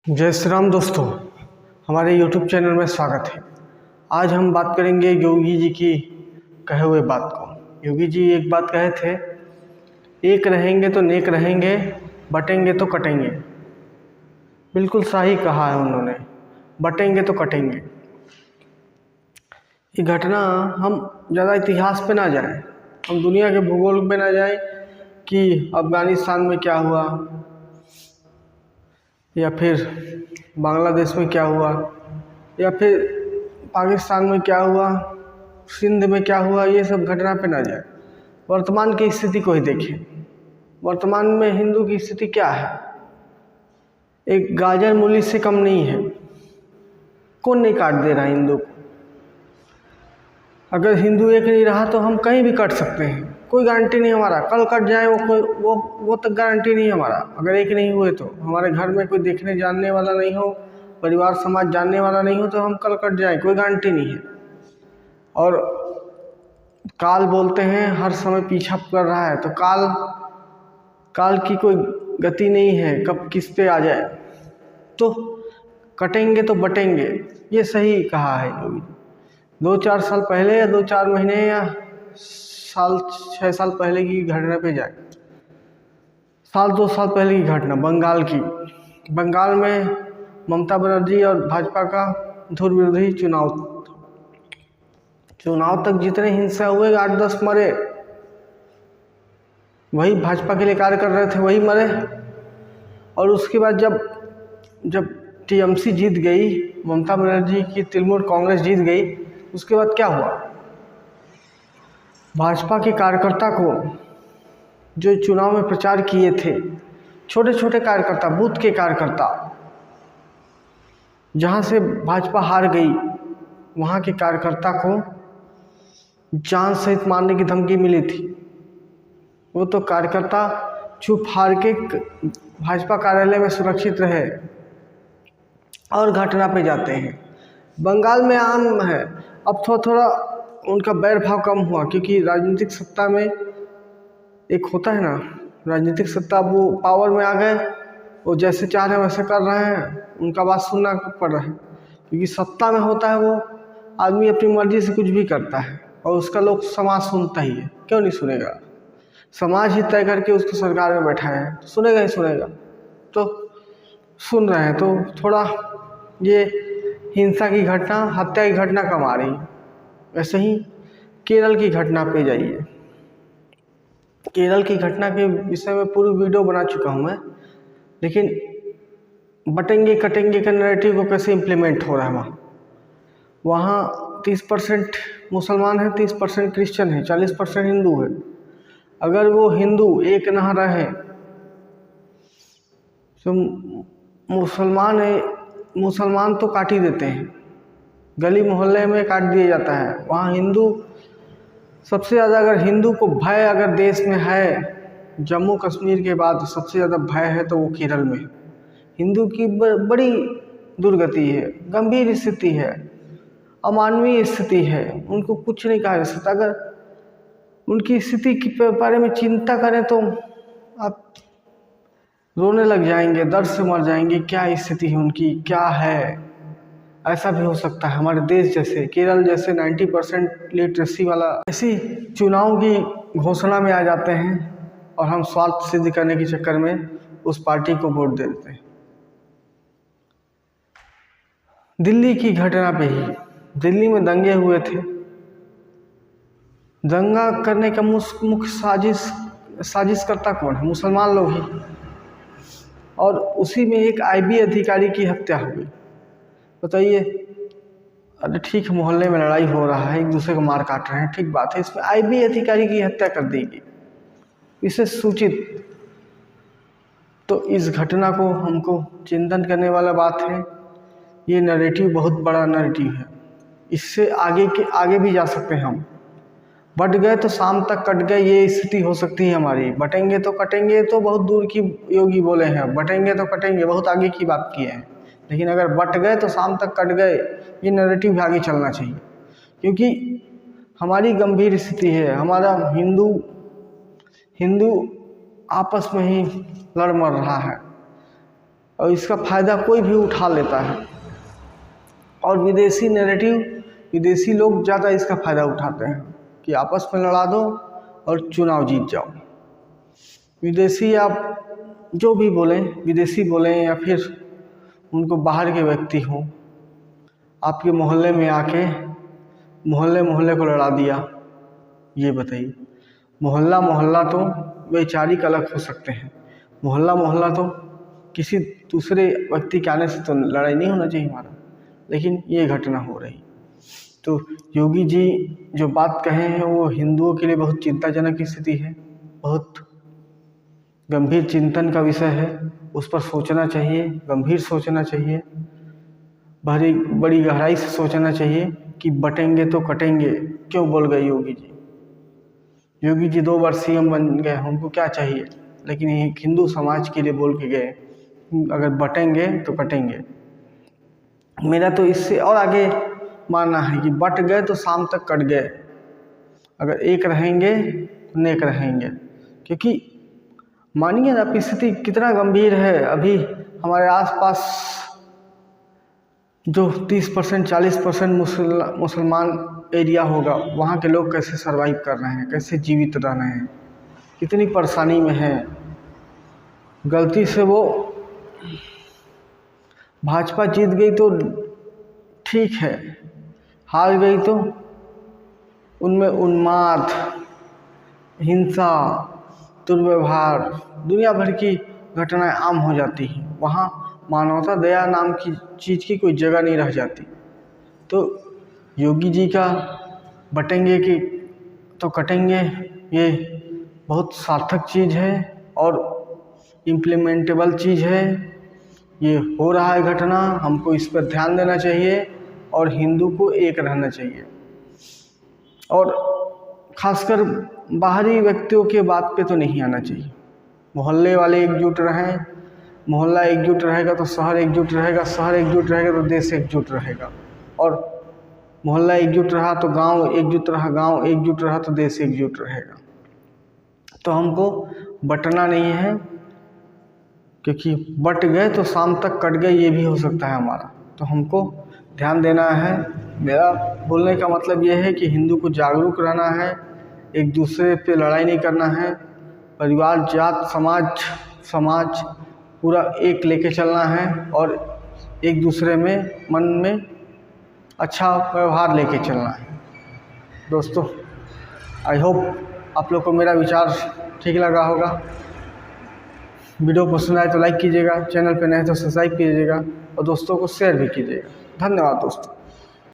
जय श्री राम दोस्तों, हमारे YouTube चैनल में स्वागत है। आज हम बात करेंगे योगी जी की कहे हुए बात को। योगी जी एक बात कहे थे, एक रहेंगे तो नेक रहेंगे, बटेंगे तो कटेंगे। बिल्कुल सही कहा है उन्होंने, बटेंगे तो कटेंगे। ये घटना हम ज़्यादा इतिहास पे ना जाएं, हम दुनिया के भूगोल पे ना जाएं कि अफ़गानिस्तान में क्या हुआ या फिर बांग्लादेश में क्या हुआ या फिर पाकिस्तान में क्या हुआ, सिंध में क्या हुआ। ये सब घटना पे ना जाए, वर्तमान की स्थिति को ही देखें। वर्तमान में हिंदू की स्थिति क्या है? एक गाजर मूली से कम नहीं है। कौन नहीं काट दे रहा हिंदू को? अगर हिंदू एक नहीं रहा तो हम कहीं भी कट सकते हैं, कोई गारंटी नहीं हमारा कल कट जाए, वो तक गारंटी नहीं हमारा। अगर एक नहीं हुए तो हमारे घर में कोई देखने जानने वाला नहीं हो, परिवार समाज जानने वाला नहीं हो, तो हम कल कट जाए, कोई गारंटी नहीं है। और काल बोलते हैं हर समय पीछा कर रहा है, तो काल की कोई गति नहीं है, कब किस पे आ जाए। तो कटेंगे तो बटेंगे, ये सही कहा है योगी। 2-4 साल पहले या 2-4 महीने या 6 साल पहले की घटना पे जाए, 2 साल पहले की घटना बंगाल में ममता बनर्जी और भाजपा का धुर विरोधी चुनाव तक जितने हिंसा हुए 8-10 मरे, वही भाजपा के लिए कार्य कर रहे थे, वही मरे। और उसके बाद जब टीएमसी जीत गई, ममता बनर्जी की तृणमूल कांग्रेस जीत गई, उसके बाद क्या हुआ? भाजपा के कार्यकर्ता को जो चुनाव में प्रचार किए थे, छोटे छोटे कार्यकर्ता, बूथ के कार्यकर्ता, जहां से भाजपा हार गई, वहां के कार्यकर्ता को जान सहित मारने की धमकी मिली थी। वो तो कार्यकर्ता चुप हार के भाजपा कार्यालय में सुरक्षित रहे और घटना पे जाते हैं। बंगाल में आम है, अब थोड़ा उनका बैर भाव कम हुआ, क्योंकि राजनीतिक सत्ता में एक होता है ना, राजनीतिक सत्ता, वो पावर में आ गए, वो जैसे चाह रहे हैं वैसे कर रहे हैं, उनका बात सुनना पड़ रहा है। क्योंकि सत्ता में होता है, वो आदमी अपनी मर्जी से कुछ भी करता है और उसका लोग समाज सुनता ही है। क्यों नहीं सुनेगा? समाज ही तय करके उसको सरकार में बैठाया है, तो सुनेगा ही सुनेगा। तो सुन रहे हैं, तो थोड़ा ये हिंसा की घटना, हत्या की घटना कम आ रही। वैसे ही केरल की घटना पे जाइए। केरल की घटना के विषय में पूरी वीडियो बना चुका हूँ मैं, लेकिन बटेंगे कटेंगे का नैरेटिव को कैसे इम्प्लीमेंट हो रहा है वहाँ 30% मुसलमान है, 30% क्रिश्चियन है, 40% हिंदू है। अगर वो हिंदू एक ना रहे तो मुसलमान तो काट ही देते हैं, गली मोहल्ले में काट दिया जाता है। वहाँ हिंदू सबसे ज़्यादा, अगर हिंदू को भय अगर देश में है, जम्मू कश्मीर के बाद सबसे ज़्यादा भय है तो वो केरल में। हिंदू की बड़ी दुर्गति है, गंभीर स्थिति है, अमानवीय स्थिति है, उनको कुछ नहीं कहा जा सकता। अगर उनकी स्थिति के बारे में चिंता करें तो आप रोने लग जाएंगे, दर्द से मर जाएंगे। क्या स्थिति है उनकी, क्या है? ऐसा भी हो सकता है हमारे देश जैसे, केरल जैसे 90% लिटरेसी वाला, ऐसी चुनाव की घोषणा में आ जाते हैं और हम स्वार्थ सिद्ध करने के चक्कर में उस पार्टी को वोट दे देते हैं। दिल्ली की घटना पे ही, दिल्ली में दंगे हुए थे, दंगा करने का मुख्य साजिशकर्ता कौन है? मुसलमान लोग ही। और उसी में एक आईबी अधिकारी की हत्या हो गई। बताइए, अरे ठीक, मोहल्ले में लड़ाई हो रहा है, एक दूसरे को मार काट रहे हैं, ठीक बात है, इसमें आईबी अधिकारी की हत्या कर दी गई, इसे सूचित। तो इस घटना को हमको चिंतन करने वाला बात है। ये नैरेटिव बहुत बड़ा नैरेटिव है, इससे आगे भी जा सकते हैं हम। बट गए तो शाम तक कट गए, ये स्थिति हो सकती है हमारी। बटेंगे तो कटेंगे तो बहुत दूर की योगी बोले हैं, बटेंगे तो कटेंगे बहुत आगे की बात किए हैं। लेकिन अगर बट गए तो शाम तक कट गए, ये नैरेटिव भी आगे चलना चाहिए। क्योंकि हमारी गंभीर स्थिति है, हमारा हिंदू आपस में ही लड़ मर रहा है। और इसका फ़ायदा कोई भी उठा लेता है। और विदेशी नैरेटिव, विदेशी लोग ज़्यादा इसका फ़ायदा उठाते हैं कि आपस में लड़ा दो और चुनाव जीत जाओ। विदेशी आप जो भी बोलें, विदेशी बोलें या फिर उनको बाहर के व्यक्ति हों, आपके मोहल्ले में आके मोहल्ले को लड़ा दिया, ये बताइए। मोहल्ला तो वैचारिक अलग हो सकते हैं, मोहल्ला तो किसी दूसरे व्यक्ति के आने से तो लड़ाई नहीं होना चाहिए हमारा, लेकिन ये घटना हो रही। तो योगी जी जो बात कहे हैं वो हिंदुओं के लिए बहुत चिंताजनक स्थिति है, बहुत गंभीर चिंतन का विषय है। उस पर सोचना चाहिए, गंभीर सोचना चाहिए, बड़ी गहराई से सोचना चाहिए कि बटेंगे तो कटेंगे क्यों बोल गए योगी जी। योगी जी 2 बार सीएम बन गए, उनको क्या चाहिए, लेकिन ये हिंदू समाज के लिए बोल के गए अगर बटेंगे तो कटेंगे। मेरा तो इससे और आगे मानना है कि बट गए तो शाम तक कट गए, अगर एक रहेंगे तो नेक रहेंगे। क्योंकि मानिए ना स्थिति कितना गंभीर है। अभी हमारे आसपास जो 30% 40% मुसलमान एरिया होगा, वहाँ के लोग कैसे सरवाइव कर रहे हैं, कैसे जीवित रह रहे हैं, कितनी परेशानी में हैं। गलती से वो भाजपा जीत गई तो ठीक है, हार गई तो उनमें उन्माद, हिंसा, दुर्व्यवहार, दुनिया भर की घटनाएं आम हो जाती हैं। वहाँ मानवता दया नाम की चीज़ की कोई जगह नहीं रह जाती। तो योगी जी का बटेंगे कि तो कटेंगे, ये बहुत सार्थक चीज़ है और इम्प्लीमेंटेबल चीज़ है। ये हो रहा है घटना, हमको इस पर ध्यान देना चाहिए और हिंदू को एक रहना चाहिए। और खासकर बाहरी व्यक्तियों के बात पे तो नहीं आना चाहिए। मोहल्ले वाले एकजुट रहें, मोहल्ला एकजुट रहेगा तो शहर एकजुट रहेगा, शहर एकजुट रहेगा तो देश एकजुट रहेगा, और मोहल्ला एकजुट रहा तो गांव एकजुट रहा, गांव एकजुट रहा तो देश एकजुट रहेगा। तो हमको बटना नहीं है, क्योंकि बट गए तो शाम तक कट गए, ये भी हो सकता है हमारा। तो हमको ध्यान देना है। मेरा बोलने का मतलब ये है कि हिंदू को जागरूक रहना है, एक दूसरे पे लड़ाई नहीं करना है, परिवार, जात, समाज पूरा एक लेके चलना है और एक दूसरे में मन में अच्छा व्यवहार लेके चलना है। दोस्तों, आई होप आप लोग को मेरा विचार ठीक लगा होगा। वीडियो पसंद आए तो लाइक कीजिएगा, चैनल पे नए तो सब्सक्राइब कीजिएगा और दोस्तों को शेयर भी कीजिएगा। धन्यवाद दोस्तों।